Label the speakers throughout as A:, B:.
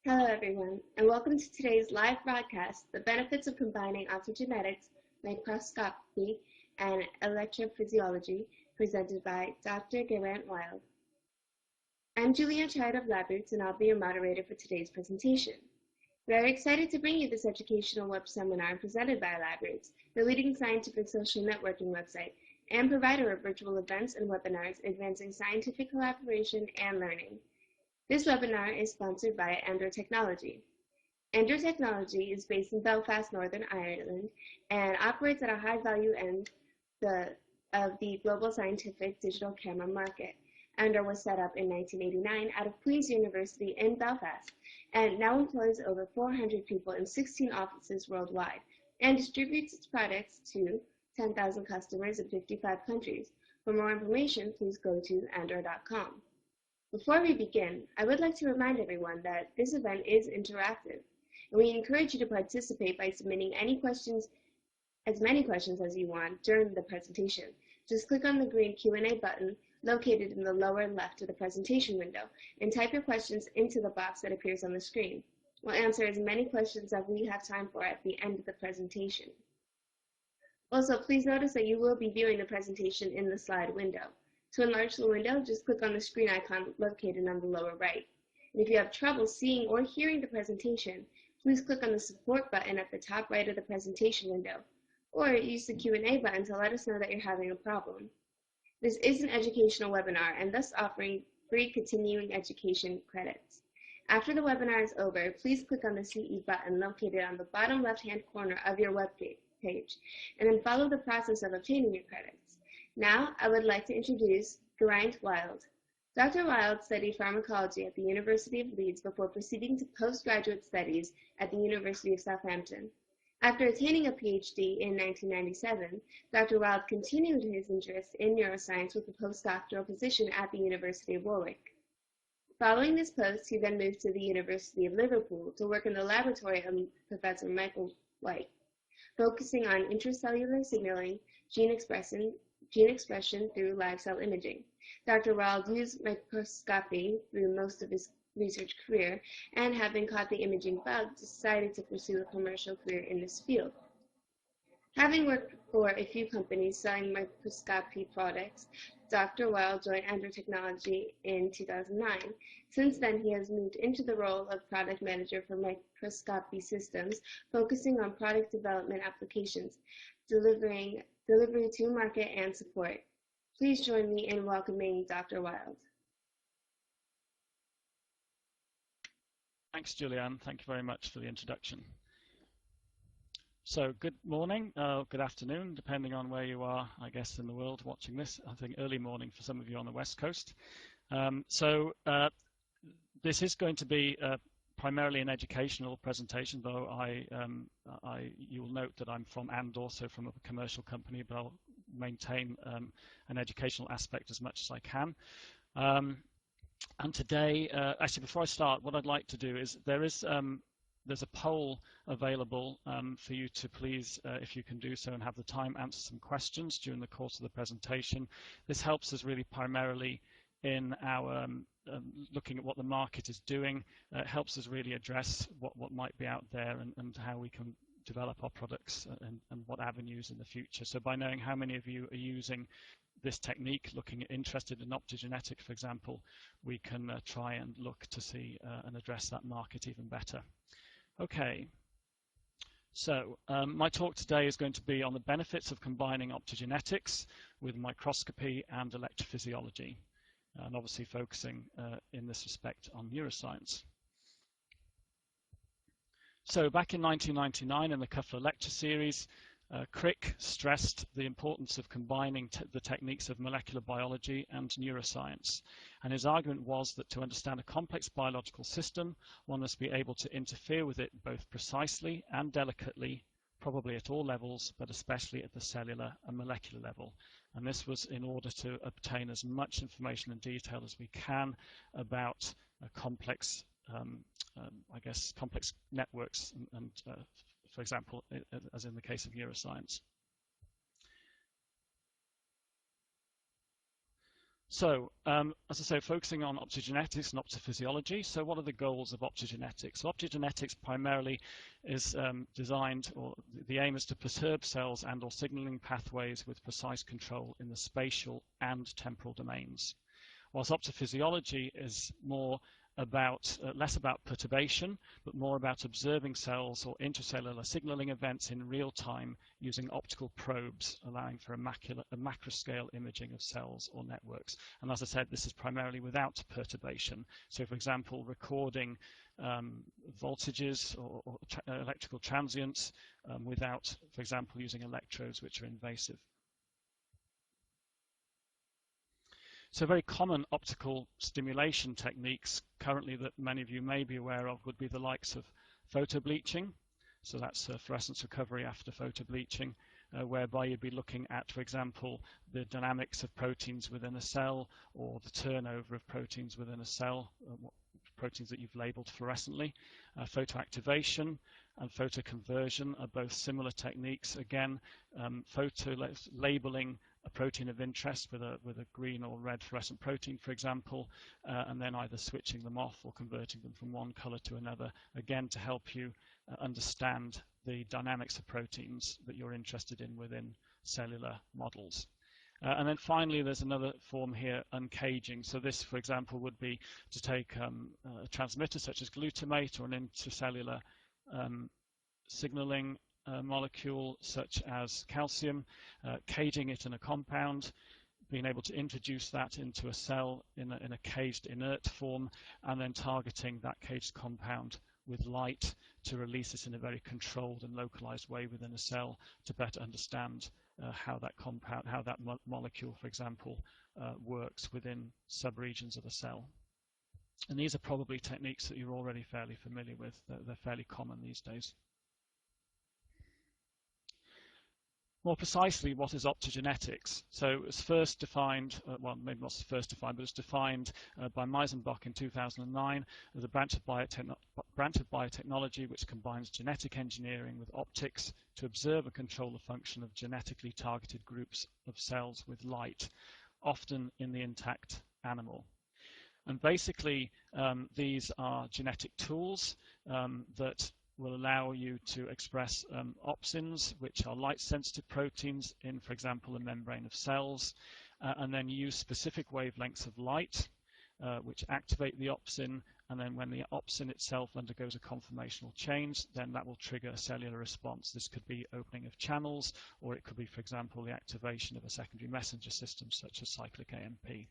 A: Hello everyone, and welcome to today's live broadcast, The Benefits of Combining Optogenetics, Microscopy, and Electrophysiology, presented by Dr. Geraint Wilde. I'm Julia Chide of LabRoots, and I'll be your moderator for today's presentation. We are excited to bring you this educational web seminar presented by LabRoots, the leading scientific social networking website, and provider of virtual events and webinars advancing scientific collaboration and learning. This webinar is sponsored by Andor Technology. Andor Technology is based in Belfast, Northern Ireland, and operates at a high value end of the global scientific digital camera market. Andor was set up in 1989 out of Queen's University in Belfast, and now employs over 400 people in 16 offices worldwide, and distributes its products to 10,000 customers in 55 countries. For more information, please go to andor.com. Before we begin, I would like to remind everyone that this event is interactive, and we encourage you to participate by submitting as many questions as you want during the presentation. Just click on the green Q&A button located in the lower left of the presentation window and type your questions into the box that appears on the screen. We'll answer as many questions as we have time for at the end of the presentation. Also, please notice that you will be viewing the presentation in the slide window. To enlarge the window, just click on the screen icon located on the lower right. And if you have trouble seeing or hearing the presentation, please click on the support button at the top right of the presentation window, or use the Q&A button to let us know that you're having a problem. This is an educational webinar and thus offering free continuing education credits. After the webinar is over, please click on the CE button located on the bottom left-hand corner of your web page, and then follow the process of obtaining your credits. Now, I would like to introduce Geraint Wilde. Dr. Wilde studied pharmacology at the University of Leeds before proceeding to postgraduate studies at the University of Southampton. After attaining a PhD in 1997, Dr. Wilde continued his interest in neuroscience with a postdoctoral position at the University of Warwick. Following this post, he then moved to the University of Liverpool to work in the laboratory of Professor Michael White, focusing on intracellular signaling, gene expression through live cell imaging. Dr. Wilde used microscopy through most of his research career, and having caught the imaging bug, decided to pursue a commercial career in this field. Having worked for a few companies selling microscopy products, Dr. Wilde joined Andor Technology in 2009. Since then, he has moved into the role of product manager for microscopy systems, focusing on product development applications, delivery to market, and support. Please join me in welcoming Dr. Wilde.
B: Thanks, Julianne. Thank you very much for the introduction. So good morning, good afternoon, depending on where you are, I guess, in the world watching this. I think early morning for some of you on the West Coast. This is going to be primarily an educational presentation, though you will note that I'm from Andor, so from a commercial company, but I'll maintain an educational aspect as much as I can. And today, actually, before I start, what I'd like to do is there's a poll available for you to please, if you can do so and have the time, answer some questions during the course of the presentation. This helps us really primarily in our looking at what the market is doing. It helps us really address what might be out there and how we can develop our products and what avenues in the future. So by knowing how many of you are using this technique, interested in optogenetic, for example, we can try and look to see and address that market even better. Okay, so my talk today is going to be on the benefits of combining optogenetics with microscopy and electrophysiology, and obviously focusing in this respect on neuroscience. So back in 1999 in the Kuffler lecture series, Crick stressed the importance of combining the techniques of molecular biology and neuroscience. And his argument was that to understand a complex biological system, one must be able to interfere with it both precisely and delicately, probably at all levels, but especially at the cellular and molecular level. And this was in order to obtain as much information and detail as we can about complex, I guess, complex networks and for example, as in the case of neuroscience. So, as I say, focusing on optogenetics and optophysiology. So what are the goals of optogenetics? So optogenetics primarily is designed, or the aim is to perturb cells and or signaling pathways with precise control in the spatial and temporal domains. Whilst optophysiology is more about, less about perturbation, but more about observing cells or intracellular signaling events in real time using optical probes, allowing for a macroscale imaging of cells or networks. And as I said, this is primarily without perturbation. So for example, recording voltages or electrical transients without, for example, using electrodes which are invasive. So very common optical stimulation techniques currently that many of you may be aware of would be the likes of photobleaching. So that's fluorescence recovery after photobleaching, whereby you'd be looking at, for example, the dynamics of proteins within a cell or the turnover of proteins within a cell, proteins that you've labeled fluorescently. Photoactivation and photoconversion are both similar techniques. Again, labeling a protein of interest with a green or red fluorescent protein, for example, and then either switching them off or converting them from one color to another, again to help you understand the dynamics of proteins that you're interested in within cellular models. And then finally, there's another form here, uncaging. So this, for example, would be to take a transmitter such as glutamate or an intracellular signaling molecule such as calcium, caging it in a compound, being able to introduce that into a cell in a caged inert form, and then targeting that caged compound with light to release it in a very controlled and localized way within a cell to better understand how that compound, how that molecule, for example, works within subregions of a cell. And these are probably techniques that you're already fairly familiar with. They're fairly common these days. More precisely, what is optogenetics? So it was first defined, well, maybe not first defined, but it was defined by Meisenbach in 2009 as a branch of biotechnology which combines genetic engineering with optics to observe and control the function of genetically targeted groups of cells with light, often in the intact animal. And basically, these are genetic tools that will allow you to express optins, which are light-sensitive proteins in, for example, a membrane of cells, and then use specific wavelengths of light, which activate the optin, and then when the optin itself undergoes a conformational change, then that will trigger a cellular response. This could be opening of channels, or it could be, for example, the activation of a secondary messenger system, such as cyclic AMP.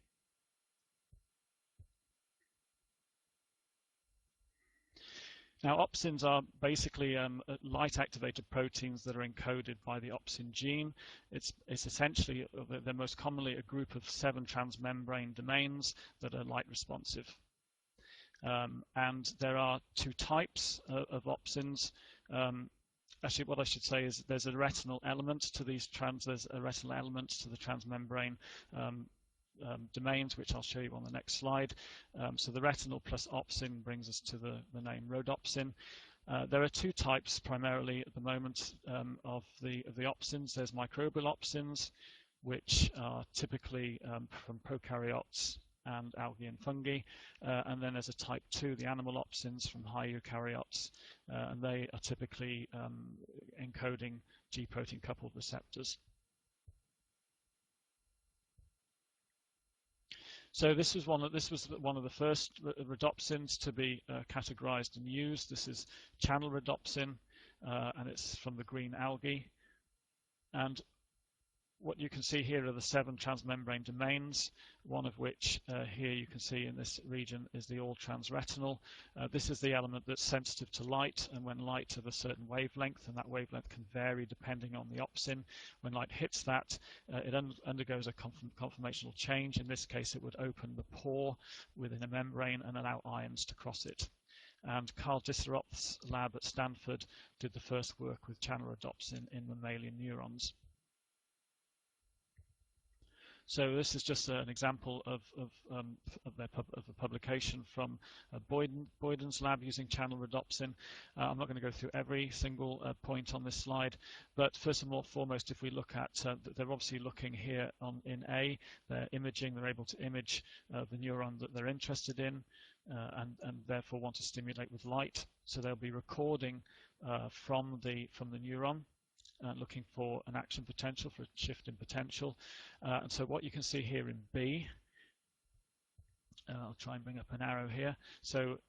B: Now, optins are basically light-activated proteins that are encoded by the opsin gene. It's essentially, they're most commonly a group of 7 transmembrane domains that are light-responsive. And there are 2 types of optins. Actually, what I should say is there's a retinal element to these there's a retinal element to the transmembrane domains, which I'll show you on the next slide. So the retinal plus opsin brings us to the name rhodopsin. There are 2 types primarily at the moment of the optins. There's microbial optins, which are typically from prokaryotes and algae and fungi, and then there's a type 2, the animal optins from high eukaryotes, and they are typically encoding G protein coupled receptors. So this was one of the first rhodopsins to be categorized and used. This is Channelrhodopsin, and it's from the green algae. And what you can see here are the 7 transmembrane domains, one of which here you can see in this region is the all-trans-retinal. This is the element that's sensitive to light, and when light of a certain wavelength, and that wavelength can vary depending on the opsin, when light hits that, it undergoes a conformational change. In this case, it would open the pore within a membrane and allow ions to cross it. And Carl Disseroth's lab at Stanford did the first work with Channelrhodopsin in mammalian neurons. So this is just an example of a publication from Boyden's lab using Channelrhodopsin. I'm not going to go through every single point on this slide, but first and foremost, if we look at, they're obviously looking here in A, they're imaging, they're able to image the neuron that they're interested in, and therefore want to stimulate with light. So they'll be recording from the neuron, looking for an action potential, for a shift in potential. And so what you can see here in B, I'll try and bring up an arrow here. So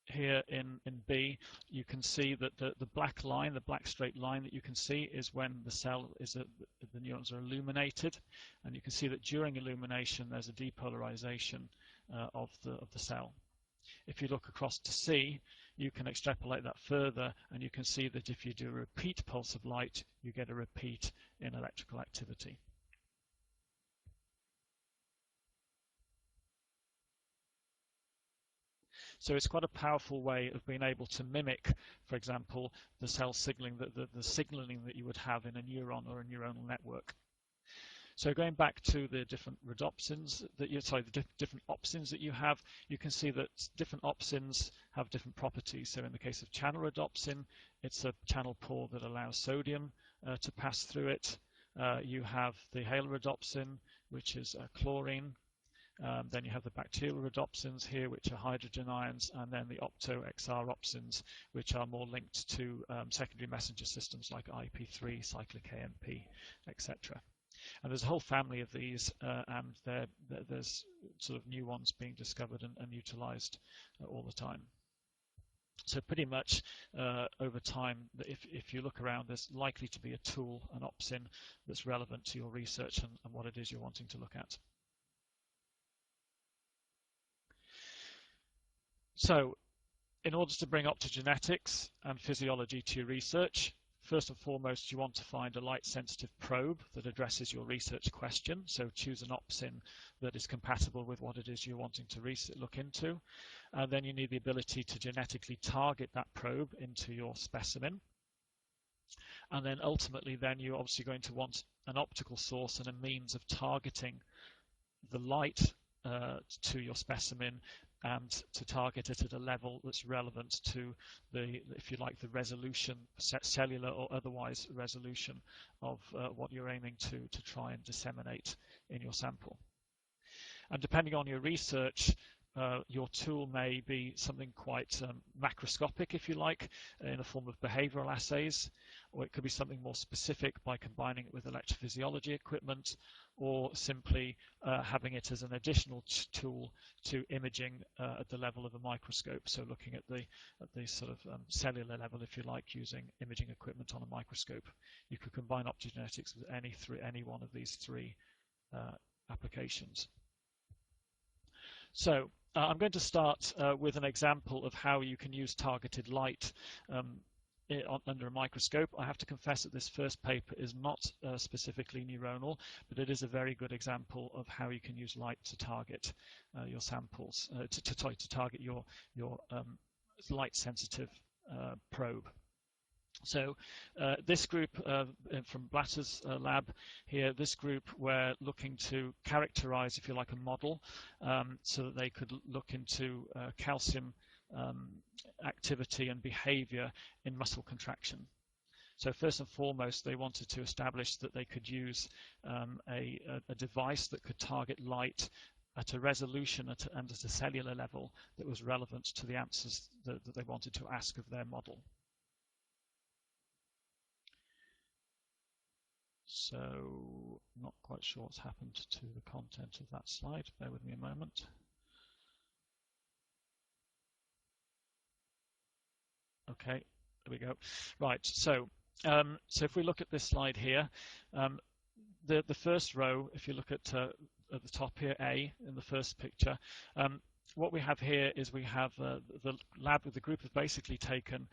B: here in B, you can see that the black line, the black straight line that you can see is when the cell is, the neurons are illuminated. And you can see that during illumination, there's a depolarization of the cell. If you look across to C, you can extrapolate that further, and you can see that if you do a repeat pulse of light, you get a repeat in electrical activity. So it's quite a powerful way of being able to mimic, for example, the cell signaling, the signaling that you would have in a neuron or a neuronal network. So going back to the different rhodopsins that the different opsins that you have, you can see that different opsins have different properties. So in the case of channelrhodopsin, it's a channel pore that allows sodium to pass through it. You have the halorhodopsin, which is chlorine. Then you have the bacterial rhodopsins here, which are hydrogen ions, and then the optogenetic which are more linked to secondary messenger systems like IP3, cyclic AMP, etc. And there's a whole family of these, and there's sort of new ones being discovered and utilized all the time. So pretty much over time, if you look around, there's likely to be a tool, an opsin, that's relevant to your research and what it is you're wanting to look at. So in order to bring optogenetics and physiology to your research, first and foremost, you want to find a light-sensitive probe that addresses your research question. So choose an opsin that is compatible with what it is you're wanting to look into. And then you need the ability to genetically target that probe into your specimen. And then ultimately, then you're obviously going to want an optical source and a means of targeting the light to your specimen, and to target it at a level that's relevant to the, if you like, the resolution, cellular or otherwise resolution of what you're aiming to try and disseminate in your sample. And depending on your research, your tool may be something quite macroscopic, if you like, in the form of behavioral assays, or it could be something more specific by combining it with electrophysiology equipment, or simply having it as an additional tool to imaging at the level of a microscope. So looking at the sort of cellular level, if you like, using imaging equipment on a microscope. You could combine optogenetics with any one of these three applications. So I'm going to start with an example of how you can use targeted light under a microscope. I have to confess that this first paper is not specifically neuronal, but it is a very good example of how you can use light to target your samples, to target your light-sensitive probe. So this group from Blatter's lab here, this group were looking to characterize, if you like, a model so that they could look into calcium activity and behavior in muscle contraction. So first and foremost, they wanted to establish that they could use a device that could target light at a resolution and at a cellular level that was relevant to the answers that they wanted to ask of their model. So, not quite sure what's happened to the content of that slide. Bear with me a moment. Okay, there we go. Right, so if we look at this slide here, the first row, if you look at the top here, A, in the first picture, what we have here is we have the lab with the group have basically taken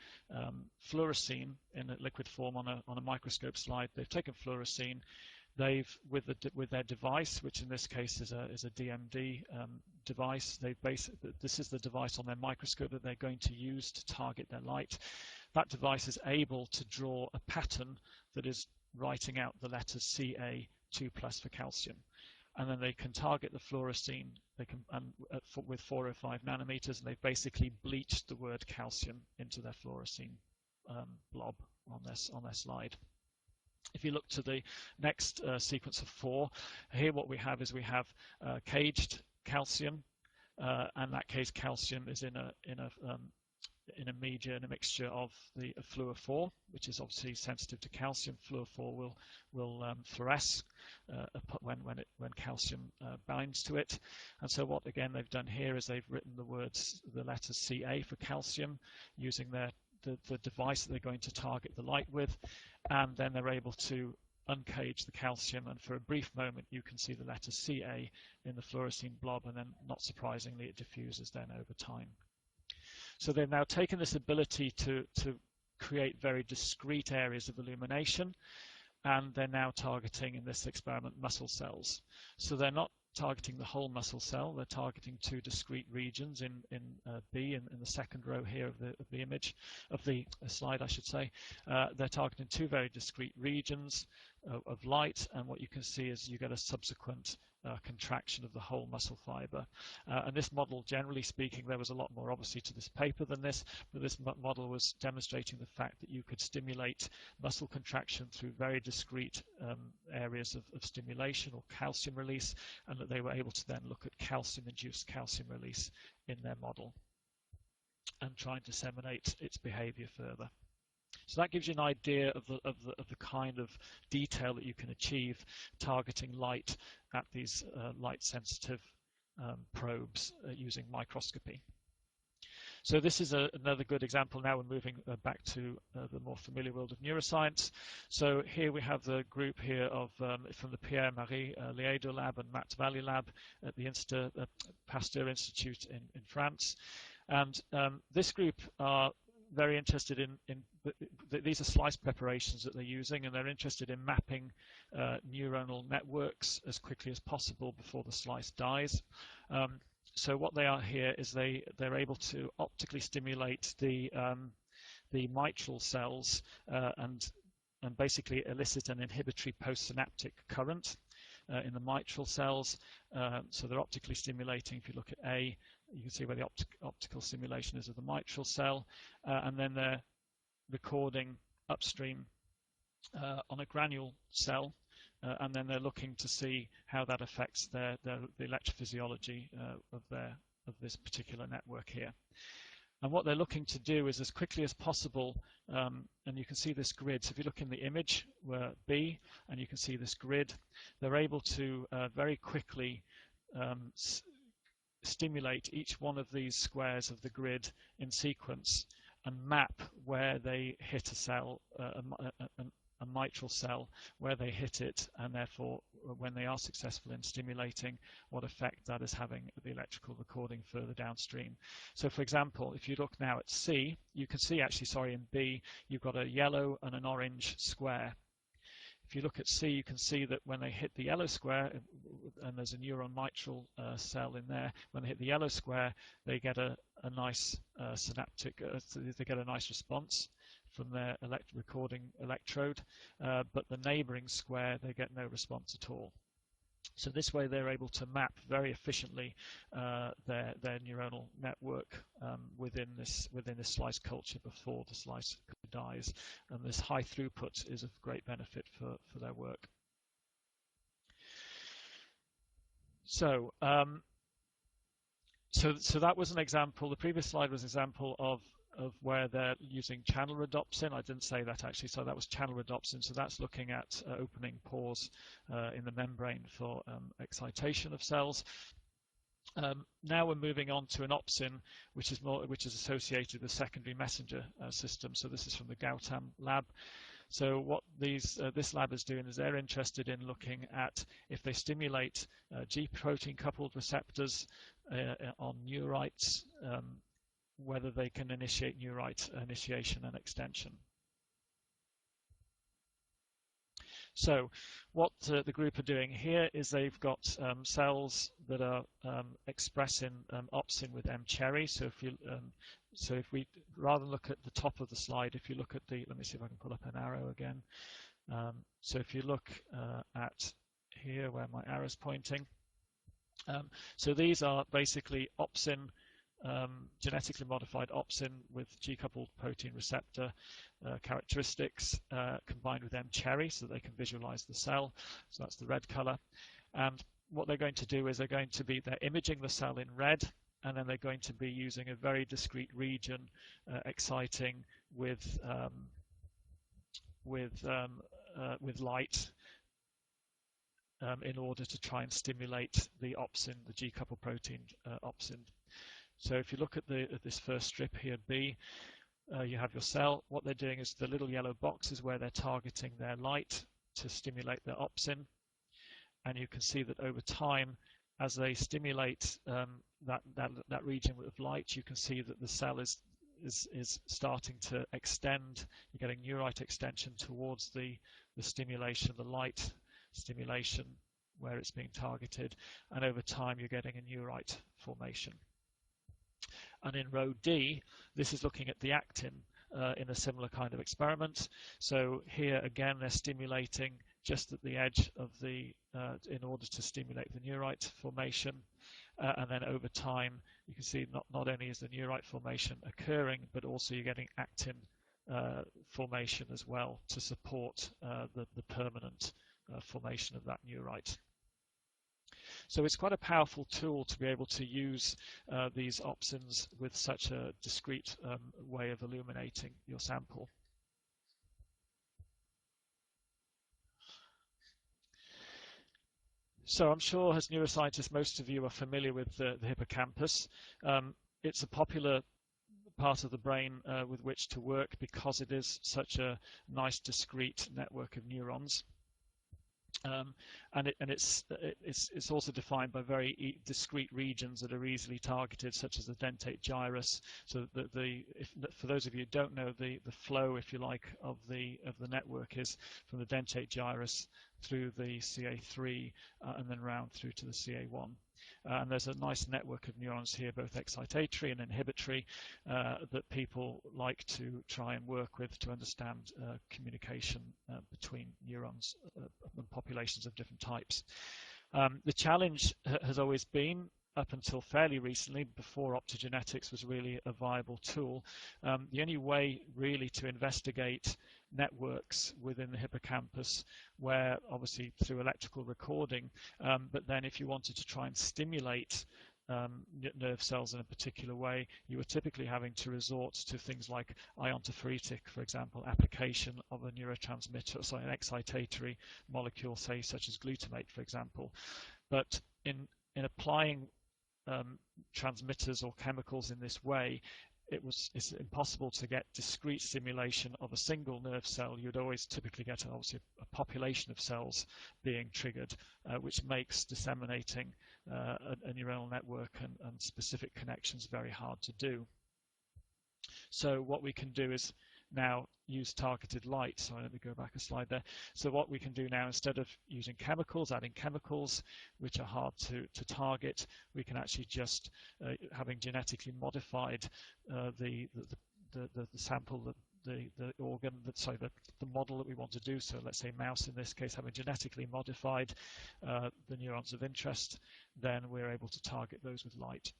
B: fluorescein in a liquid form on a microscope slide. They've taken fluorescein. They've with their device, which in this case is a DMD device. This is the device on their microscope that they're going to use to target their light. That device is able to draw a pattern that is writing out the letters CA 2+ for calcium. And then they can target the fluorescein with 4 or 5 nanometers, and they've basically bleached the word calcium into their fluorescein blob on their slide. If you look to the next sequence of 4, here what we have is we have caged calcium, and that caged calcium is in a mixture of the fluorophore, which is obviously sensitive to calcium. Fluorophore will fluoresce when calcium binds to it. And so what again they've done here is they've written the letters Ca for calcium using the device that they're going to target the light with, and then they're able to uncage the calcium, and for a brief moment you can see the letter Ca in the fluorescein blob, and then not surprisingly it diffuses then over time. So they've now taken this ability to create very discrete areas of illumination, and they're now targeting in this experiment muscle cells. So they're not targeting the whole muscle cell, they're targeting 2 discrete regions in B, in the second row here of the image, of the slide I should say. They're targeting 2 very discrete regions of light, and what you can see is you get a subsequent contraction of the whole muscle fiber. And this model, generally speaking, there was a lot more obviously to this paper than this, but this model was demonstrating the fact that you could stimulate muscle contraction through very discrete areas of stimulation or calcium release, and that they were able to then look at calcium-induced calcium release in their model and try and disseminate its behavior further. So that gives you an idea of the kind of detail that you can achieve targeting light at these light-sensitive probes using microscopy. So this is another good example. Now we're moving back to the more familiar world of neuroscience. So here we have the group here of from the Pierre-Marie Liédo lab and Matt Valley lab at the Pasteur Institute in France. And this group are very interested in these are slice preparations that they're using, and they're interested in mapping neuronal networks as quickly as possible before the slice dies. So what they are here is they're able to optically stimulate the mitral cells and basically elicit an inhibitory postsynaptic current in the mitral cells. So they're optically stimulating. If you look at A, you can see where the optical stimulation is of the mitral cell, and then they're recording upstream on a granule cell, and then they're looking to see how that affects the electrophysiology of this particular network here. And what they're looking to do is as quickly as possible, and you can see this grid. So if you look in the image where B, and you can see this grid, they're able to very quickly stimulate each one of these squares of the grid in sequence and map where they hit a cell, a mitral cell, where they hit it, and therefore when they are successful in stimulating, what effect that is having at the electrical recording further downstream. So for example, if you look now at C, you can see actually, sorry, in B, you've got a yellow and an orange square. If you look at C, you can see that when they hit the yellow square, and there's a neuron mitral cell in there, when they hit the yellow square, they get a nice synaptic, they get a nice response from their recording electrode, but the neighboring square, they get no response at all. So this way they're able to map very efficiently their neuronal network within this slice culture before the slice dies, and this high throughput is of great benefit for their work. So so that was an example. The previous slide was an example of where they're using channelrhodopsin. I didn't say that actually, so that was channelrhodopsin. So that's looking at opening pores in the membrane for excitation of cells. Now we're moving on to an opsin, which is associated with secondary messenger system. So this is from the Gautam lab. So what this lab is doing is they're interested in looking at if they stimulate G protein coupled receptors on neurites, whether they can initiate neurite initiation and extension. So what the group are doing here is they've got cells that are expressing opsin with M-cherry. So if we rather than look at the top of the slide, if you look at let me see if I can pull up an arrow again. So if you look at here where my arrow is pointing. So these are basically opsin, genetically modified opsin with G-coupled protein receptor characteristics combined with M-cherry so that they can visualize the cell. So that's the red color. And what they're going to do is they're imaging the cell in red, and then they're going to be using a very discrete region exciting with light in order to try and stimulate the opsin, the G-coupled protein opsin. So if you look at this first strip here, B, you have your cell. What they're doing is the little yellow box is where they're targeting their light to stimulate their opsin. And you can see that over time, as they stimulate that region of light, you can see that the cell is starting to extend. You're getting neurite extension towards the stimulation, the light stimulation where it's being targeted, and over time you're getting a neurite formation. And in row D, this is looking at the actin in a similar kind of experiment. So here again they're stimulating just at the edge of the in order to stimulate the neurite formation, and then over time you can see not only is the neurite formation occurring, but also you're getting actin formation as well to support the permanent formation of that neurite. So it's quite a powerful tool to be able to use these opsins with such a discrete way of illuminating your sample. So I'm sure as neuroscientists, most of you are familiar with the hippocampus. It's a popular part of the brain with which to work because it is such a nice discrete network of neurons. And it's also defined by very discrete regions that are easily targeted, such as the dentate gyrus. So for those of you who don't know, the flow, if you like, of the network is from the dentate gyrus through the CA3 and then round through to the CA1. And there's a nice network of neurons here, both excitatory and inhibitory, that people like to try and work with to understand communication between neurons and populations of different types. The challenge has always been, up until fairly recently, before optogenetics was really a viable tool, the only way really to investigate networks within the hippocampus, where obviously through electrical recording, but then if you wanted to try and stimulate nerve cells in a particular way, you were typically having to resort to things like iontophoretic, for example, application of a neurotransmitter, so an excitatory molecule, say such as glutamate, for example. But in applying transmitters or chemicals in this way, it's impossible to get discrete stimulation of a single nerve cell. You'd always typically get obviously a population of cells being triggered, which makes disseminating a neuronal network and specific connections very hard to do. So what we can do is now use targeted light. So let me go back a slide there. So what we can do now, instead of using chemicals, adding chemicals which are hard to target, we can actually just having genetically modified the sample, the organ, the model that we want to do. So let's say mouse in this case, having genetically modified the neurons of interest, then we're able to target those with light.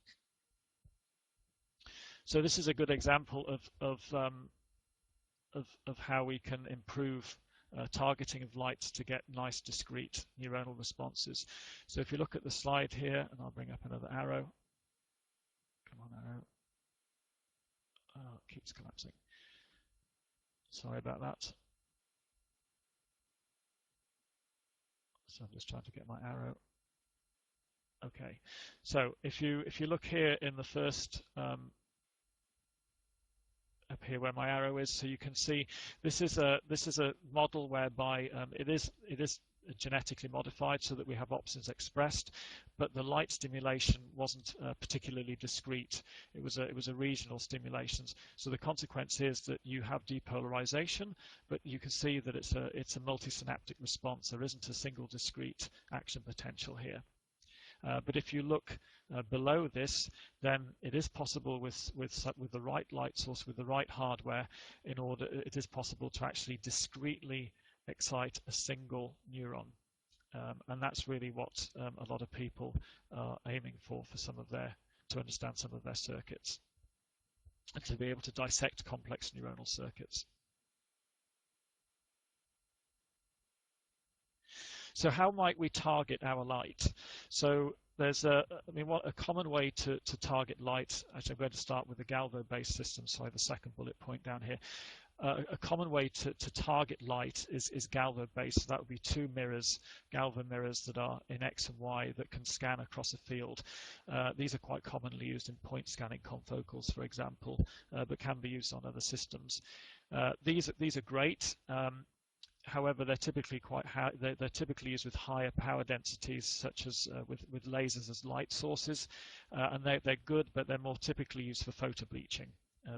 B: So this is a good example of how we can improve targeting of light to get nice discrete neuronal responses. So if you look at the slide here, and I'll bring up another arrow. Come on, arrow. Oh, it keeps collapsing. Sorry about that. So I'm just trying to get my arrow. Okay. So if you look here in the first up here where my arrow is, so you can see this is a model whereby it is genetically modified so that we have opsins expressed, but the light stimulation wasn't particularly discrete. It was a regional stimulation. So the consequence is that you have depolarization, but you can see that it's a multisynaptic response. There isn't a single discrete action potential here. But if you look below this, then it is possible with the right light source, with the right hardware, it is possible to actually discretely excite a single neuron. And that's really what a lot of people are aiming for some of their, to understand some of their circuits, and to be able to dissect complex neuronal circuits. So how might we target our light? So there's a common way to target light, actually I'm going to start with the galvo-based system, so I have the second bullet point down here. A common way to target light is galvo-based. So that would be two mirrors, galvo mirrors that are in X and Y that can scan across a field. These are quite commonly used in point scanning confocals, for example, but can be used on other systems. These are great. However, they're typically quite high, they're typically used with higher power densities, such as with lasers as light sources, and they're good, but they're more typically used for photobleaching,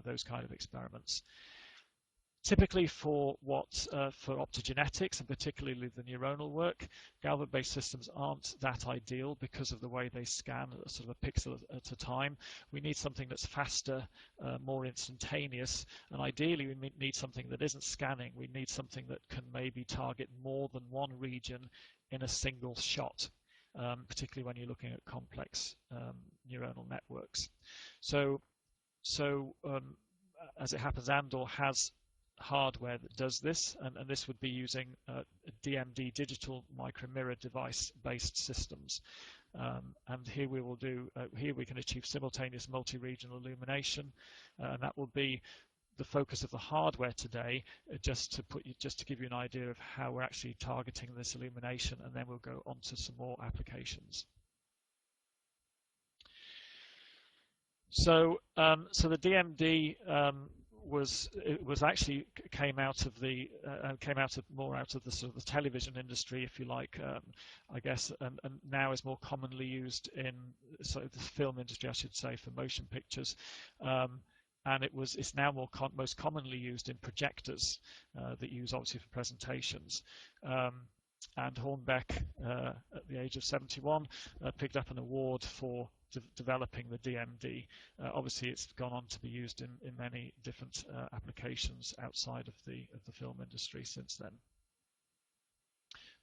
B: those kind of experiments. Typically for optogenetics, and particularly the neuronal work, galvo-based systems aren't that ideal because of the way they scan sort of a pixel at a time. We need something that's faster, more instantaneous, and ideally we need something that isn't scanning. We need something that can maybe target more than one region in a single shot, particularly when you're looking at complex neuronal networks. So as it happens, Andor has hardware that does this, and this would be using DMD, digital micromirror device based systems, and here we will do here we can achieve simultaneous multi-regional illumination, and that will be the focus of the hardware today, just to give you an idea of how we're actually targeting this illumination, and then we'll go on to some more applications. So the DMD was actually came out of more out of the sort of the television industry, if you like, I guess, and now is more commonly used in sort of the film industry, I should say, for motion pictures, and it's now most commonly used in projectors that use obviously for presentations. And Hornbeck, at the age of 71, picked up an award for developing the DMD. Obviously, it's gone on to be used in many different applications outside of the film industry since then.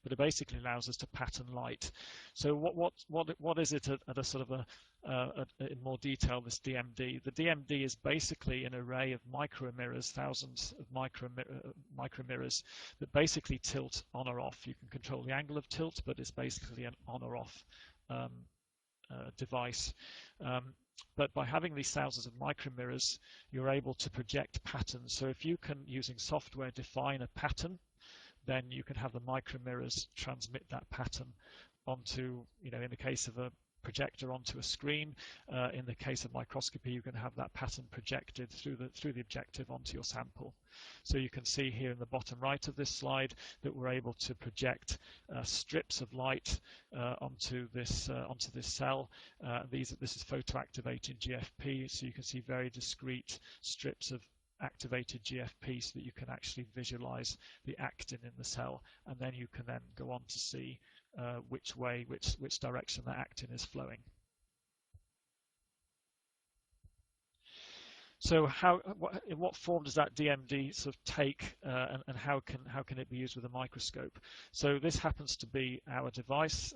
B: But it basically allows us to pattern light. So what is it at a sort of in more detail, this DMD? The DMD is basically an array of micromirrors, thousands of micromirrors that basically tilt on or off. You can control the angle of tilt, but it's basically an on or off device. But by having these thousands of micromirrors, you're able to project patterns. So if you can, using software, define a pattern, then you can have the micromirrors transmit that pattern onto, in the case of a projector, onto a screen. In the case of microscopy, you can have that pattern projected through the objective onto your sample. So you can see here in the bottom right of this slide that we're able to project strips of light onto this cell. This is photoactivated GFP, so you can see very discrete strips of activated GFP so that you can actually visualize the actin in the cell, and then you can then go on to see which direction the actin is flowing. So in what form does that DMD sort of take, and how can it be used with a microscope? So this happens to be our device,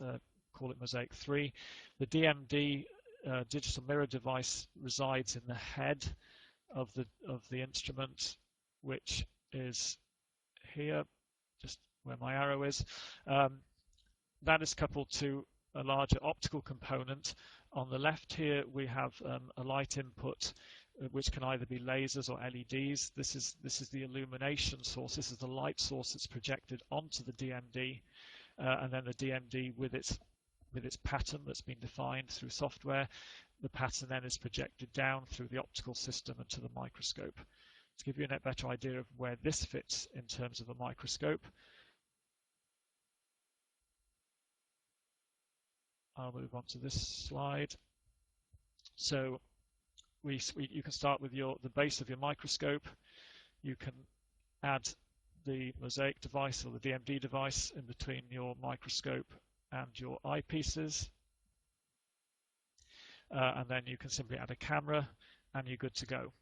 B: call it Mosaic 3. The DMD digital mirror device resides in the head of the instrument, which is here, just where my arrow is. That is coupled to a larger optical component. On the left here, we have a light input, which can either be lasers or LEDs. This is the illumination source. This is the light source that's projected onto the DMD, and then the DMD with its pattern that's been defined through software. The pattern then is projected down through the optical system and to the microscope. To give you a better idea of where this fits in terms of a microscope, I'll move on to this slide. So you can start with the base of your microscope. You can add the Mosaic device or the DMD device in between your microscope and your eyepieces. And then you can simply add a camera and you're good to go.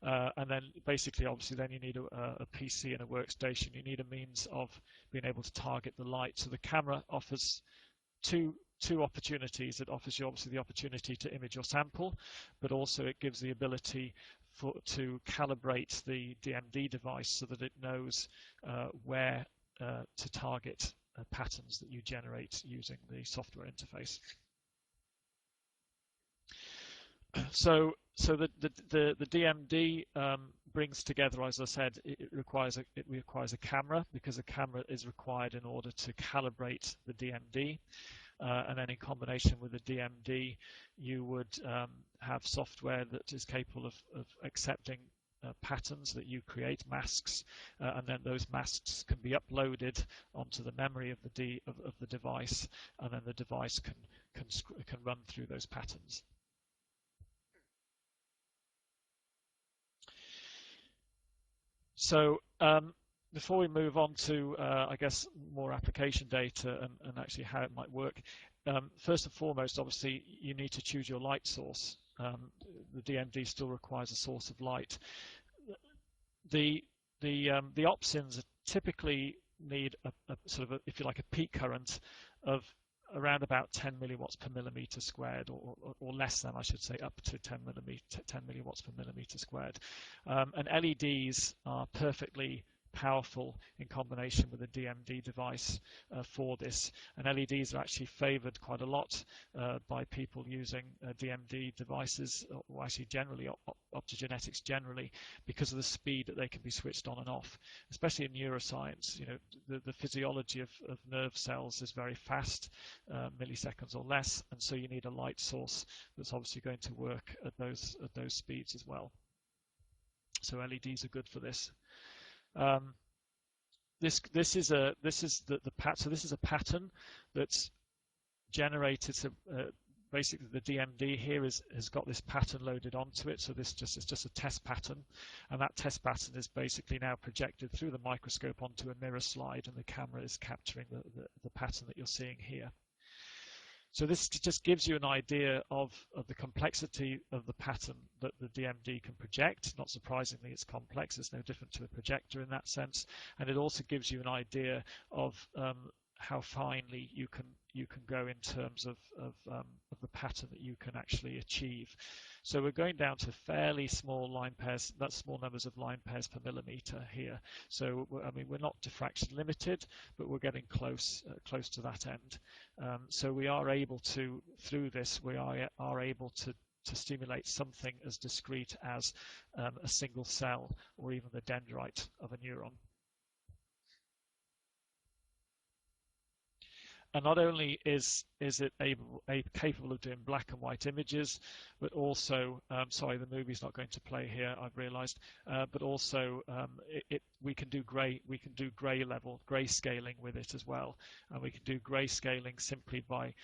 B: And then basically, obviously, then you need a PC and a workstation. You need a means of being able to target the light. So the camera offers two opportunities. It offers you obviously the opportunity to image your sample, but also it gives the ability to calibrate the DMD device so that it knows where to target patterns that you generate using the software interface. So the DMD brings together, as I said, it requires a camera, because a camera is required in order to calibrate the DMD. And then in combination with the DMD, you would have software that is capable of accepting patterns that you create, masks, and then those masks can be uploaded onto the memory of the device, and then the device can run through those patterns. So before we move on to, I guess, more application data and actually how it might work, first and foremost, obviously, you need to choose your light source. The DMD still requires a source of light. The optins typically need a sort of, if you like, a peak current of around about 10 milliwatts per millimeter squared, or less than, I should say, up to 10 milliwatts per millimeter squared. And LEDs are perfectly powerful in combination with a DMD device for this. And LEDs are actually favored quite a lot by people using DMD devices, or actually generally optogenetics generally, because of the speed that they can be switched on and off. Especially in neuroscience, you know, the physiology of nerve cells is very fast, milliseconds or less, and so you need a light source that's obviously going to work at those speeds as well. So LEDs are good for this. This is a pattern that's generated. So basically, the DMD here has got this pattern loaded onto it. So this is just a test pattern, and that test pattern is basically now projected through the microscope onto a mirror slide, and the camera is capturing the pattern that you're seeing here. So this just gives you an idea of the complexity of the pattern that the DMD can project. Not surprisingly, it's complex. It's no different to a projector in that sense. And it also gives you an idea of how finely you can go in terms of the pattern that you can actually achieve. So we're going down to fairly small line pairs, that's small numbers of line pairs per millimeter here. So I mean, we're not diffraction limited, but we're getting close to that end. So we are able to, through this, we are able to stimulate something as discrete as a single cell or even the dendrite of a neuron. And not only is it capable of doing black and white images, but also, sorry, the movie's not going to play here, I've realized, but also we can do gray scaling with it as well. And we can do gray scaling simply by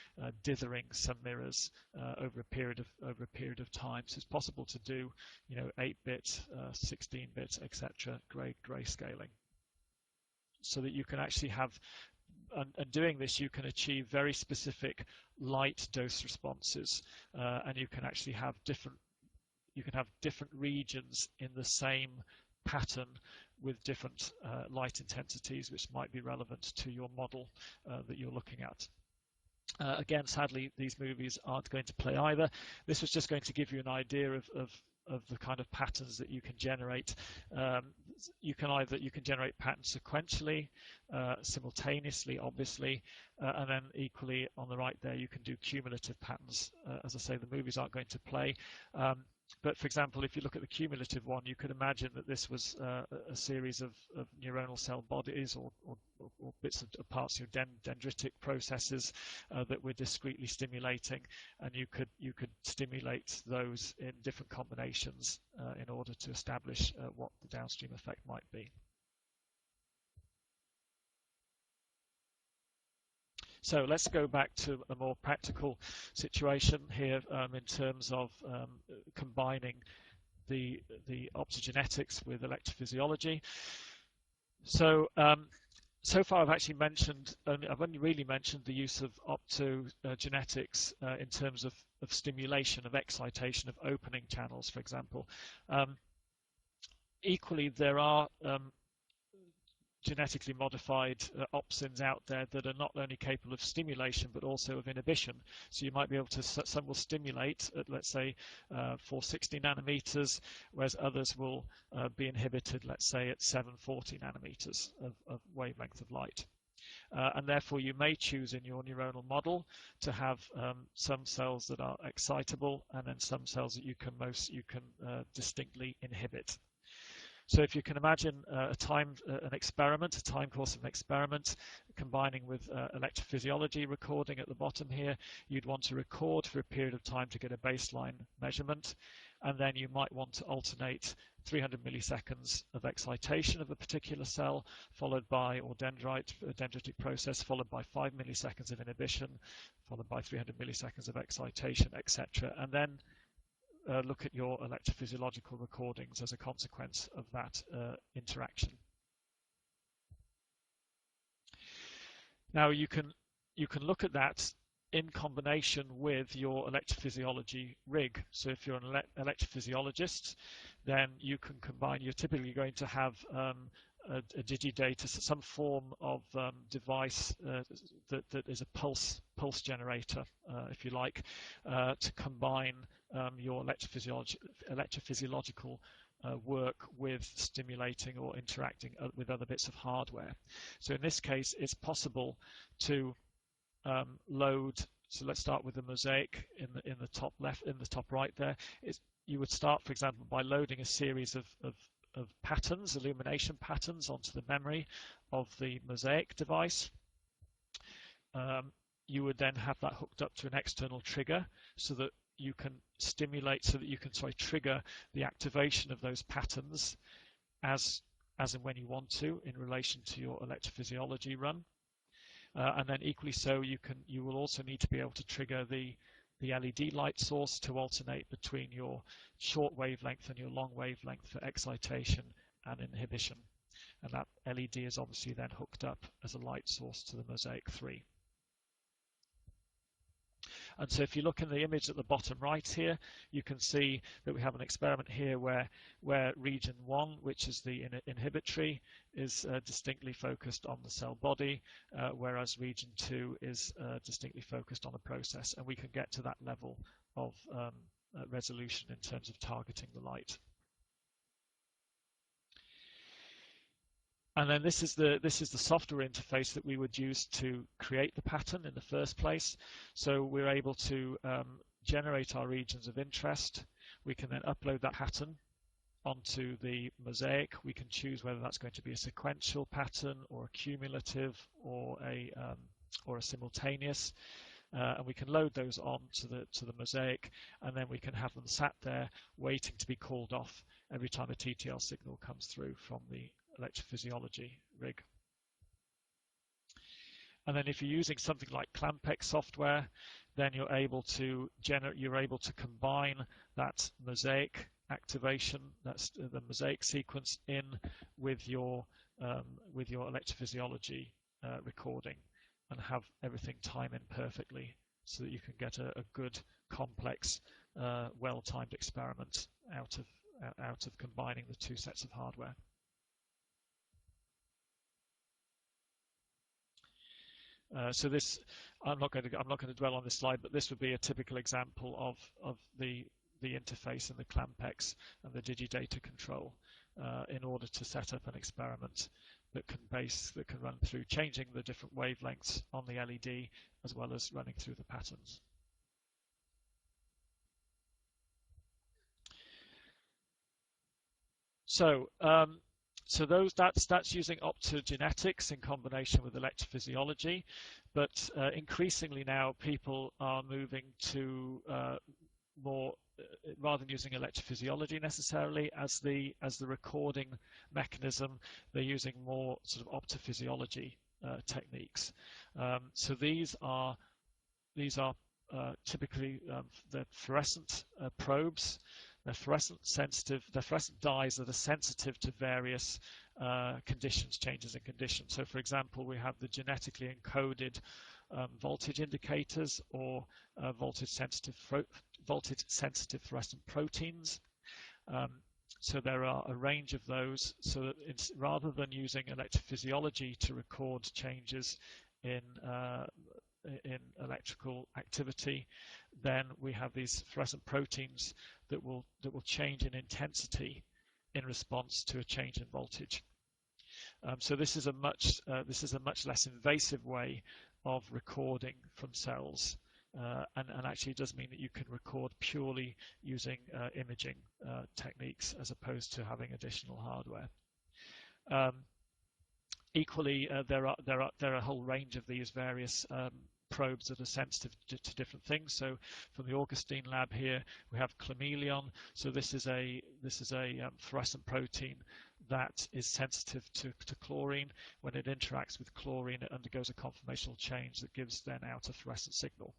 B: dithering some mirrors over a period of time. So it's possible to do, you know, 8-bit, 16-bit, etc. gray scaling, so that you can actually have. And doing this, you can achieve very specific light dose responses, and you can actually have different regions in the same pattern with different light intensities, which might be relevant to your model that you're looking at. Again, sadly, these movies aren't going to play either. This was just going to give you an idea of the kind of patterns that you can generate. You can generate patterns sequentially, simultaneously, obviously, and then equally on the right there you can do cumulative patterns. As I say, the movies aren't going to play. But for example, if you look at the cumulative one, you could imagine that this was a series of neuronal cell bodies or bits of parts of dendritic processes that we're discretely stimulating, and you could stimulate those in different combinations in order to establish what the downstream effect might be. So let's go back to a more practical situation here in terms of combining the optogenetics with electrophysiology. So so far I've only really mentioned the use of optogenetics in terms of stimulation, of excitation, of opening channels, for example. Equally, there are genetically modified opsins out there that are not only capable of stimulation but also of inhibition. So you might be able to, some will stimulate at, let's say, 460 nanometers, whereas others will be inhibited, let's say, at 740 nanometers of wavelength of light. And therefore you may choose in your neuronal model to have some cells that are excitable and then some cells that you can distinctly inhibit. So if you can imagine an experiment, a time course of an experiment, combining with electrophysiology recording at the bottom here, you'd want to record for a period of time to get a baseline measurement, and then you might want to alternate 300 milliseconds of excitation of a particular cell, followed by, or dendritic process, followed by 5 milliseconds of inhibition, followed by 300 milliseconds of excitation, etc. And then look at your electrophysiological recordings as a consequence of that interaction. Now you can look at that in combination with your electrophysiology rig. So if you're an electrophysiologist, then you can combine. You're typically going to have a digidata, some form of device that is a pulse generator, if you like, to combine your electrophysiological work with stimulating or interacting with other bits of hardware. So in this case, it's possible to load. So let's start with the mosaic in the top left, in the top right there. You would start, for example, by loading a series of patterns, illumination patterns, onto the memory of the mosaic device. You would then have that hooked up to an external trigger so that you can trigger the activation of those patterns as and when you want to in relation to your electrophysiology run. And then equally so, you will also need to be able to trigger the LED light source to alternate between your short wavelength and your long wavelength for excitation and inhibition. And that LED is obviously then hooked up as a light source to the Mosaic 3. And so if you look in the image at the bottom right here, you can see that we have an experiment here where region 1, which is the inhibitory, is distinctly focused on the cell body, whereas region 2 is distinctly focused on the process. And we can get to that level of resolution in terms of targeting the light. And then this is the software interface that we would use to create the pattern in the first place. So we're able to generate our regions of interest. We can then upload that pattern onto the mosaic. We can choose whether that's going to be a sequential pattern or a cumulative or a simultaneous. And we can load those on to the mosaic, and then we can have them sat there waiting to be called off every time a TTL signal comes through from the electrophysiology rig. And then if you're using something like Clampex software, then you're able to combine that mosaic activation, that's the mosaic sequence, in with your electrophysiology recording, and have everything time in perfectly so that you can get a good, complex, well-timed experiment out of combining the two sets of hardware. So this, I'm not going to dwell on this slide, but this would be a typical example of the interface and the Clampex and the digidata control in order to set up an experiment that can run through changing the different wavelengths on the LED as well as running through the patterns. So that's using optogenetics in combination with electrophysiology, but increasingly now people are moving to more, rather than using electrophysiology necessarily as the recording mechanism, they're using more sort of optophysiology techniques. So these are typically the fluorescent probes. They're fluorescent dyes that are sensitive to various changes in conditions. So for example, we have the genetically encoded voltage indicators or voltage sensitive fluorescent proteins. So there are a range of those, so that it's, rather than using electrophysiology to record changes in electrical activity, then we have these fluorescent proteins that will change in intensity in response to a change in voltage. So this is a much less invasive way of recording from cells, and actually does mean that you can record purely using imaging techniques as opposed to having additional hardware. Equally, there are a whole range of these various probes that are sensitive to different things. So from the Augustine lab here, we have chlameleon. So this is a fluorescent protein that is sensitive to chlorine. When it interacts with chlorine, it undergoes a conformational change that gives then out a fluorescent signal.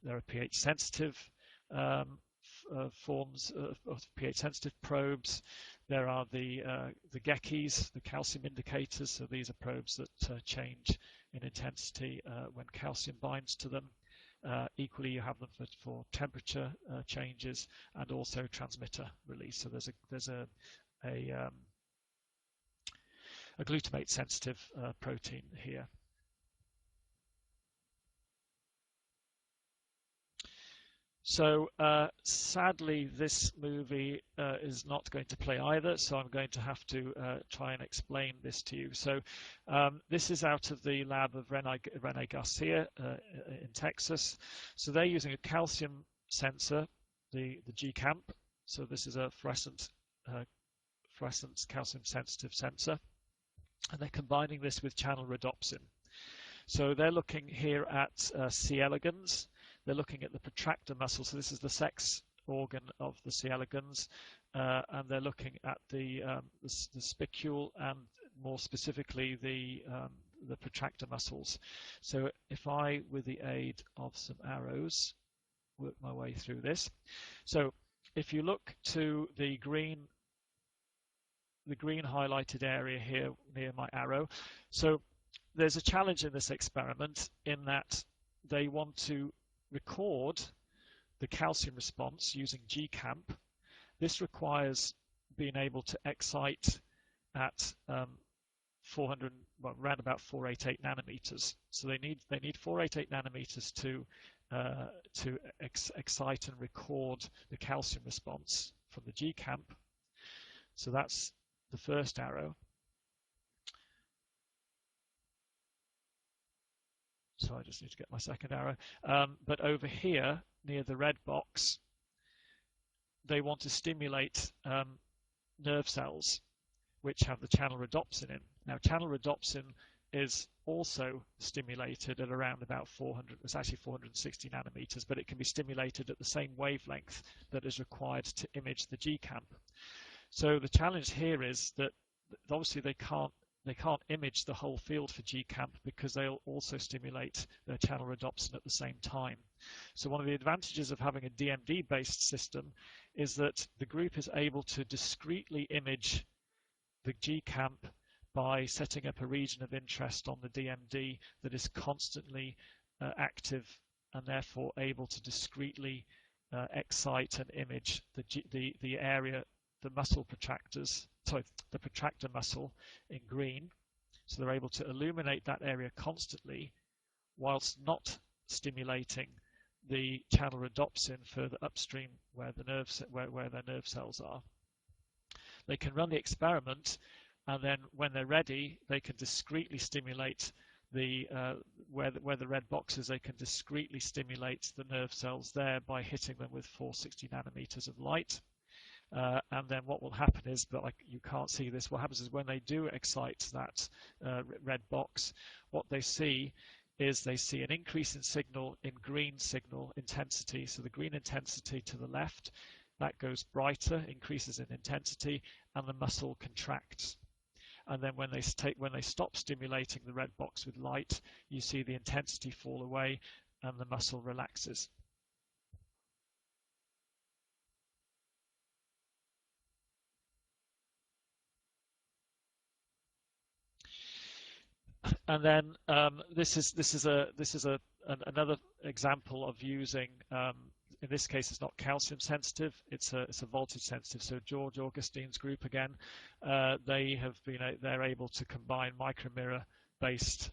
B: There are pH sensitive forms of pH sensitive probes. There are the GECIs, the calcium indicators. So these are probes that change in intensity when calcium binds to them. Equally, you have them for temperature changes and also transmitter release. So there's a glutamate sensitive protein here. So sadly, this movie is not going to play either, so I'm going to have to try and explain this to you. So this is out of the lab of Rene Garcia in Texas. So they're using a calcium sensor, the GCamp. So this is a fluorescent calcium sensitive sensor, and they're combining this with Channelrhodopsin. So they're looking here at C. elegans. They're looking at the protractor muscle. So this is the sex organ of the C. elegans, and they're looking at the spicule and more specifically the protractor muscles. So if I, with the aid of some arrows, work my way through this. So if you look to the green highlighted area here near my arrow, so there's a challenge in this experiment in that they want to record the calcium response using GCamp. This requires being able to excite at around about 488 nanometers. So they need 488 nanometers to excite and record the calcium response from the GCamp. So that's the first arrow. So I just need to get my second arrow. But over here, near the red box, they want to stimulate nerve cells, which have the Channelrhodopsin in. Now, Channelrhodopsin is also stimulated at around about 400, it's actually 460 nanometers, but it can be stimulated at the same wavelength that is required to image the GCamp. So the challenge here is that obviously they can't image the whole field for GCamp because they'll also stimulate their Channelrhodopsin at the same time. So one of the advantages of having a DMD-based system is that the group is able to discretely image the GCamp by setting up a region of interest on the DMD that is constantly active and therefore able to discretely excite and image the area, the muscle protractors, sorry, the protractor muscle in green. So they're able to illuminate that area constantly whilst not stimulating the Channelrhodopsin further upstream where their nerve cells are. They can run the experiment, and then when they're ready, they can discretely stimulate where the red boxes. They can discretely stimulate the nerve cells there by hitting them with 460 nanometers of light. And then what will happen is, but you can't see this, what happens is when they do excite that red box, what they see is they see an increase in signal in green signal intensity. So the green intensity to the left, that goes brighter, increases in intensity, and the muscle contracts. And then when they stop stimulating the red box with light, you see the intensity fall away and the muscle relaxes. And then another example of using, in this case it's not calcium sensitive, it's a voltage sensitive. So George Augustine's group again, they're able to combine micromirror based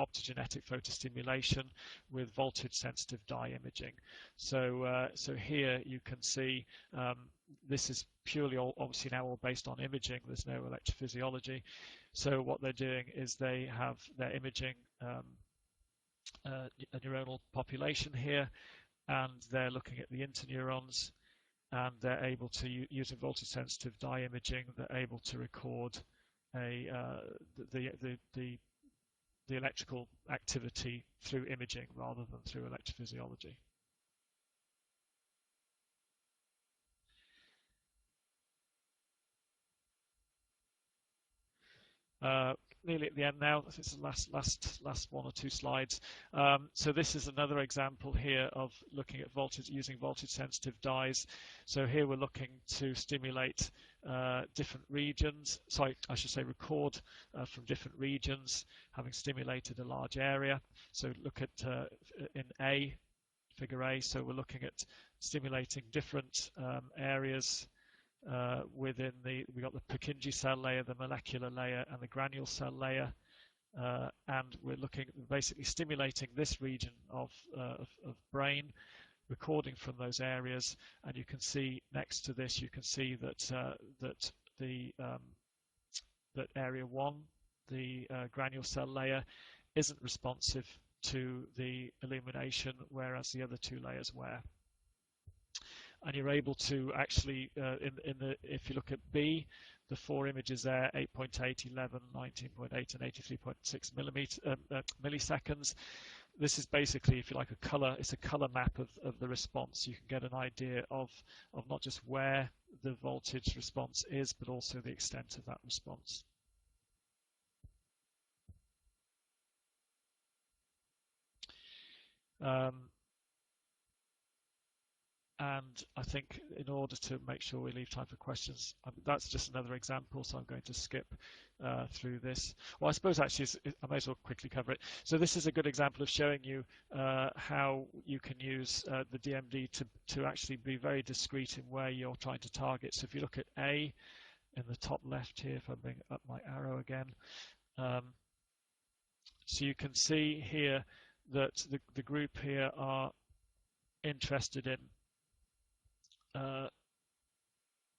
B: optogenetic photostimulation with voltage sensitive dye imaging. So here you can see this is purely obviously now all based on imaging. There's no electrophysiology. So what they're doing is they're imaging a neuronal population here, and they're looking at the interneurons, and they're able to, using voltage sensitive dye imaging, they're able to record the electrical activity through imaging rather than through electrophysiology. Nearly at the end now. This is the last one or two slides. So this is another example here of looking at voltage, using voltage sensitive dyes. So here we're looking to stimulate different regions. Sorry, I should say record from different regions, having stimulated a large area. So look at in A, figure A. So we're looking at stimulating different areas within we got the Purkinje cell layer, the molecular layer, and the granule cell layer, and we're looking basically stimulating this region of brain, recording from those areas, and you can see next to this, you can see that that area 1, the granule cell layer, isn't responsive to the illumination, whereas the other two layers were. And you're able to actually, if you look at B, the 4 images there, 8.8, 11, 19.8, and 83.6 milliseconds. This is basically, if you like, it's a color map of the response. You can get an idea of not just where the voltage response is, but also the extent of that response. And I think in order to make sure we leave time for questions, that's just another example, so I'm going to skip through this. Well, I suppose actually I may as well quickly cover it. So this is a good example of showing you how you can use the DMD to actually be very discrete in where you're trying to target. So if you look at A in the top left here, if I bring up my arrow again, so you can see here that the group here are interested in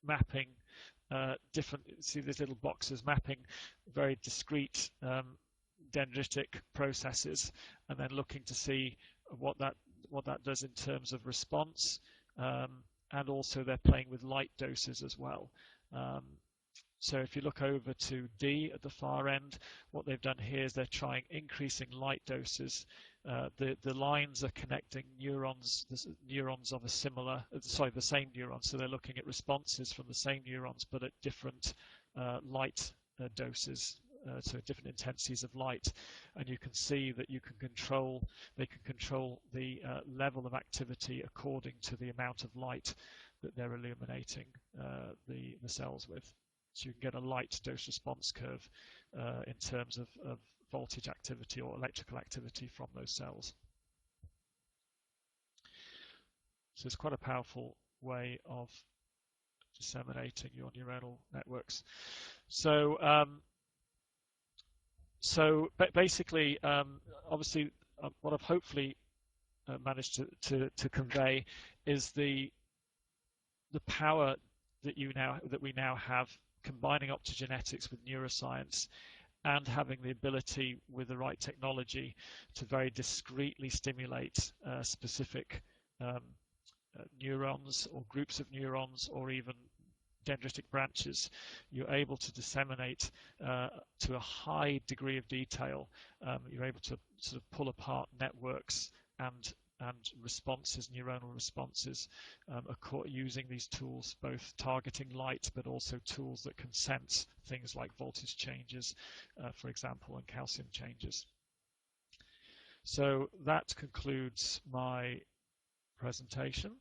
B: mapping different, see these little boxes, mapping very discrete dendritic processes, and then looking to see what that does in terms of response, and also they're playing with light doses as well. So if you look over to D at the far end, what they've done here is they're trying increasing light doses. The lines are connecting neurons, neurons of a similar, the same neurons. So they're looking at responses from the same neurons, but at different light doses, so different intensities of light. And you can see that they can control the level of activity according to the amount of light that they're illuminating the cells with. So you can get a light dose response curve in terms of voltage activity or electrical activity from those cells. So it's quite a powerful way of disseminating your neuronal networks. So basically, obviously, what I've hopefully managed to convey is the power that we now have, combining optogenetics with neuroscience, and having the ability with the right technology to very discreetly stimulate specific neurons or groups of neurons or even dendritic branches. You're able to disseminate to a high degree of detail. You're able to sort of pull apart networks and responses, neuronal responses, using these tools, both targeting light, but also tools that can sense things like voltage changes, for example, and calcium changes. So that concludes my presentation.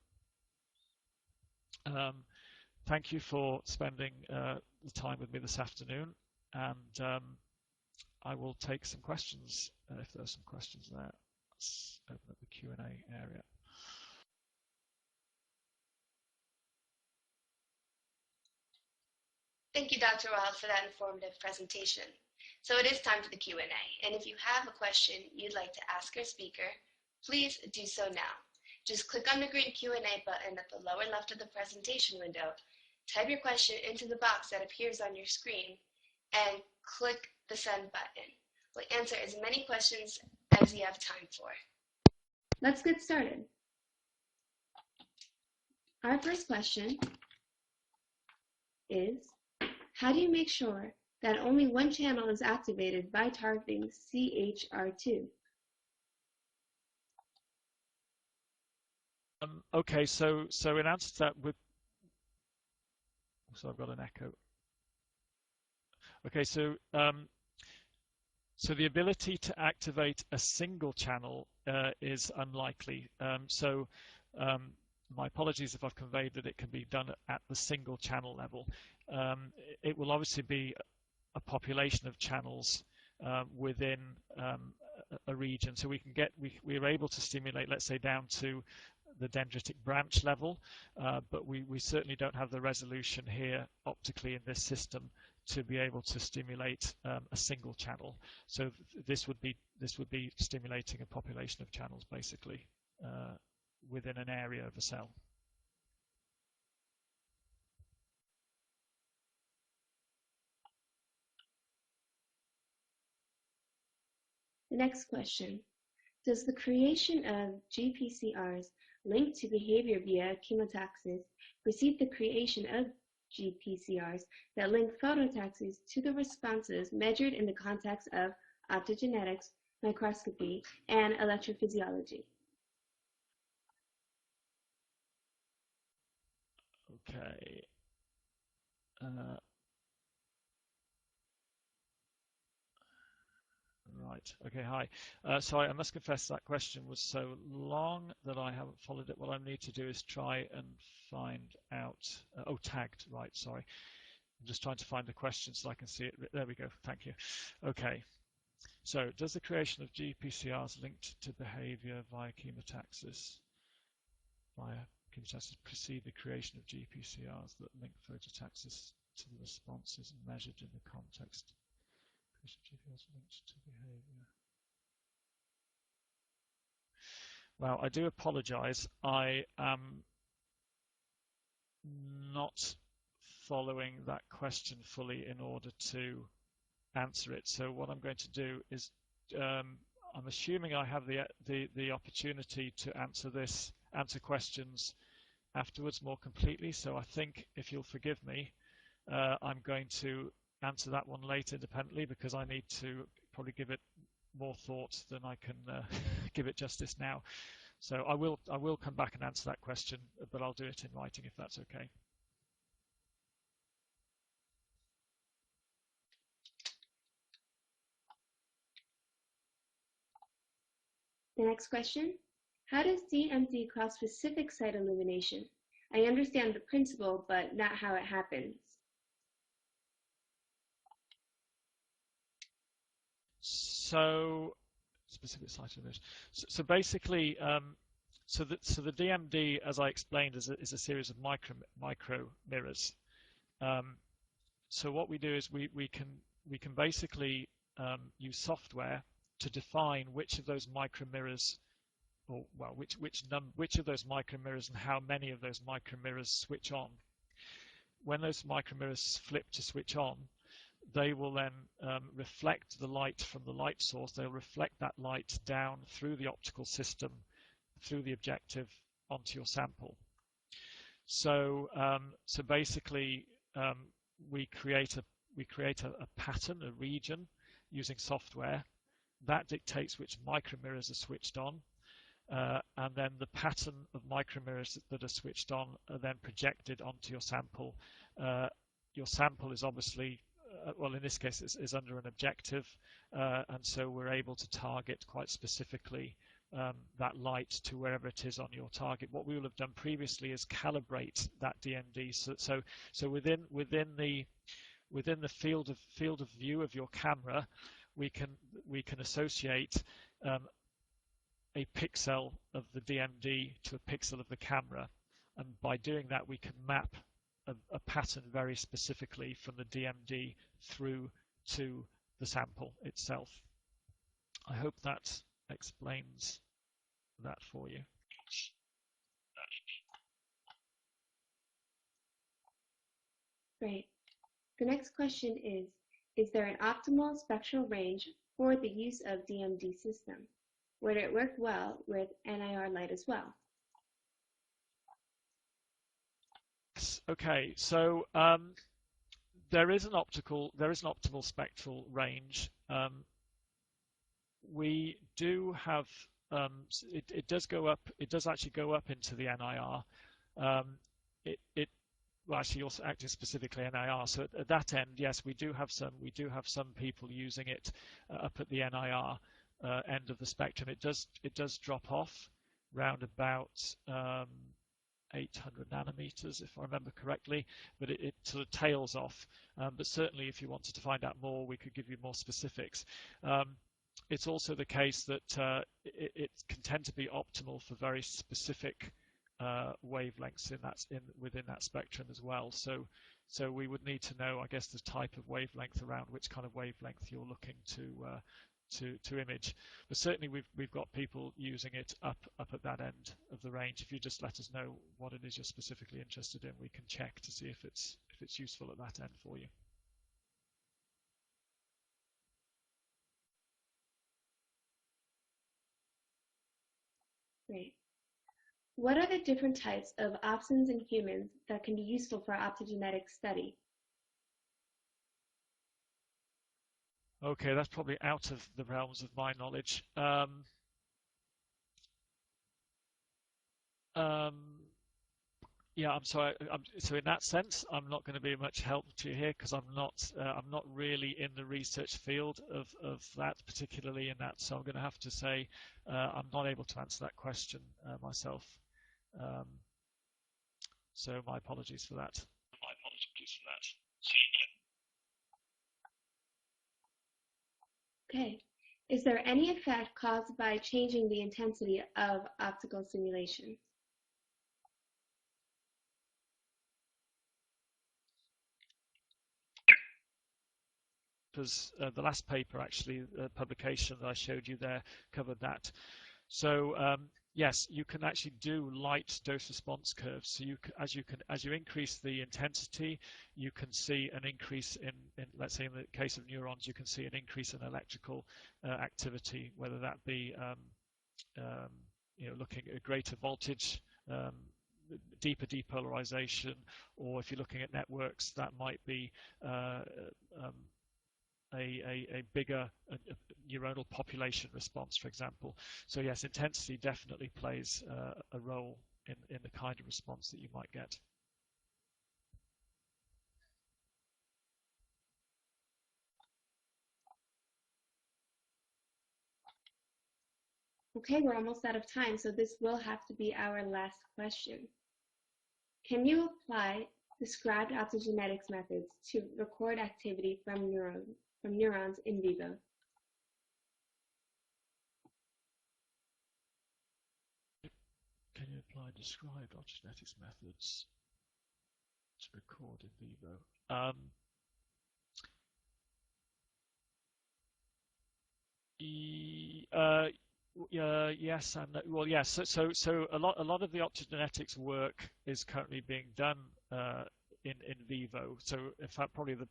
B: Thank you for spending the time with me this afternoon, and I will take some questions if there's some questions there. Let's open up the Q&A area.
A: Thank you, Dr. Wilde, for that informative presentation. So it is time for the Q&A, and if you have a question you'd like to ask our speaker, please do so now. Just click on the green Q&A button at the lower left of the presentation window, type your question into the box that appears on your screen, and click the send button. We'll answer as many questions as you have time for. Let's get started. Our first question is, how do you make sure that only one channel is activated by targeting CHR2?
B: Okay, so in answer to that, so I've got an echo. Okay, so the ability to activate a single channel is unlikely. My apologies if I've conveyed that it can be done at the single channel level. It will obviously be a population of channels within a region. So we're able to stimulate, let's say, down to the dendritic branch level, but we certainly don't have the resolution here optically in this system to be able to stimulate a single channel. So this would be stimulating a population of channels basically within an area of a cell.
A: The next question, does the creation of GPCRs linked to behavior via chemotaxis precede the creation of GPCRs that link phototaxis to the responses measured in the context of optogenetics, microscopy, and electrophysiology?
B: Okay. Right. Okay. Hi. So I must confess that question was so long that I haven't followed it. What I need to do is try and find out. Oh, tagged. Right. Sorry. I'm just trying to find the question so I can see it. There we go. Thank you. Okay. So, does the creation of GPCRs linked to behavior via chemotaxis precede the creation of GPCRs that link phototaxis to the responses measured in the context? GPCRs linked to behavior. Well, I do apologize. I am not following that question fully in order to answer it. So what I'm going to do is, I'm assuming I have the opportunity to answer questions afterwards more completely. So I think, if you'll forgive me, I'm going to answer that one later independently because I need to probably give it more thought than I can give it justice now. So I will come back and answer that question, but I'll do it in writing if that's okay.
A: The next question, how does DMD cause specific site illumination? I understand the principle, but not how it happens.
B: So, specific site illumination. So basically, so the DMD, as I explained, is a series of micro mirrors. So what we do is we can basically use software to define which of those micro mirrors, or well, which of those micro mirrors and how many of those micro mirrors switch on. When those micro mirrors flip to switch on, they will then reflect the light from the light source. They'll reflect that light down through the optical system, through the objective, onto your sample. So basically, we create a pattern, a region, using software that dictates which micro mirrors are switched on, and then the pattern of micro mirrors that are switched on are then projected onto your sample. Your sample is obviously, well, in this case, is under an objective, and so we're able to target quite specifically that light to wherever it is on your target. What we will have done previously is calibrate that DMD. So within the field of view of your camera, we can associate a pixel of the DMD to a pixel of the camera, and by doing that we can map a pattern very specifically from the DMD through to the sample itself. I hope that explains that for you.
A: Great. The next question is there an optimal spectral range for the use of DMD system? Would it work well with NIR light as well?
B: Okay, so there is an optimal spectral range. We do have it does go up. It does actually go up into the NIR. It well, actually also acting specifically NIR. So at that end, yes, we do have some people using it up at the NIR end of the spectrum. It does drop off round about 800 nanometers, if I remember correctly, but it sort of tails off. But certainly, if you wanted to find out more, we could give you more specifics. It's also the case that it can tend to be optimal for very specific wavelengths within that spectrum as well. So we would need to know, I guess, the type of wavelength around which kind of wavelength you're looking to image. But certainly we've got people using it up at that end of the range. If you just let us know what it is you're specifically interested in, we can check to see if it's useful at that end for you.
A: Great. What are the different types of optins in humans that can be useful for optogenetic study?
B: Okay, that's probably out of the realms of my knowledge. Yeah, I'm sorry. So in that sense, I'm not going to be much help to you here because I'm not really in the research field of that, particularly in that. So I'm going to have to say I'm not able to answer that question myself. So my apologies for that.
A: Okay. Is there any effect caused by changing the intensity of optical stimulation?
B: Because the last paper, actually, the publication that I showed you there covered that. So yes, you can actually do light dose response curves. So as you increase the intensity, you can see an increase in let's say in the case of neurons, you can see an increase in electrical activity, whether that be looking at greater voltage, deeper depolarization, or if you're looking at networks, that might be a bigger neuronal population response, for example. So yes, intensity definitely plays a role in the kind of response that you might get.
A: Okay, we're almost out of time, so this will have to be our last question. Can you apply described optogenetics methods to record activity from neurons in vivo?
B: Can you apply described optogenetics methods to record in vivo? Yes and no. Well, yes. So a lot of the optogenetics work is currently being done in vivo. So in fact, probably the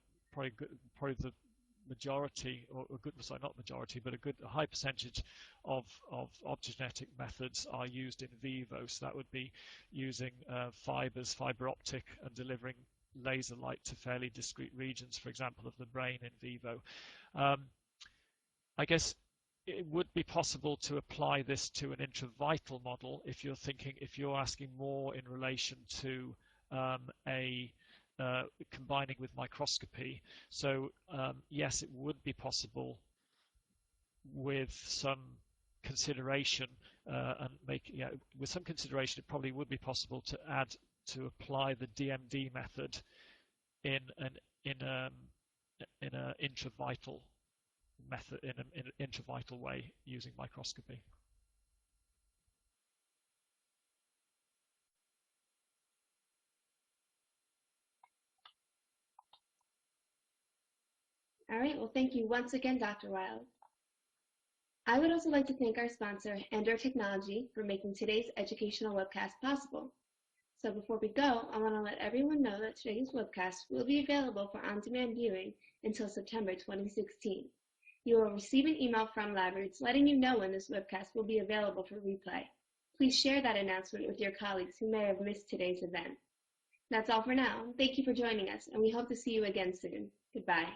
B: majority, or a good, sorry, not majority, but a high percentage of optogenetic methods are used in vivo. So that would be using fiber optic, and delivering laser light to fairly discrete regions, for example, of the brain in vivo. I guess it would be possible to apply this to an intravital model if you're asking more in relation to combining with microscopy. So yes, it would be possible with some consideration, with some consideration, it probably would be possible to apply the DMD method in an intravital method in an intravital way using microscopy.
A: All right, well, thank you once again, Dr. Wilde. I would also like to thank our sponsor, Andor Technology, for making today's educational webcast possible. So before we go, I want to let everyone know that today's webcast will be available for on-demand viewing until September 2016. You will receive an email from LabRoots letting you know when this webcast will be available for replay. Please share that announcement with your colleagues who may have missed today's event. That's all for now. Thank you for joining us, and we hope to see you again soon. Goodbye.